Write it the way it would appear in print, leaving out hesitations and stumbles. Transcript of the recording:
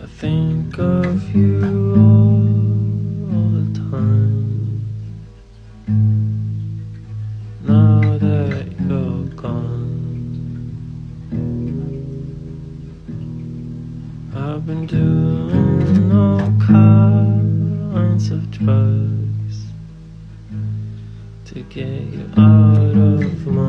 I think of you all the time. Now that you're gone, I've been doing all kinds of drugs to get you out of my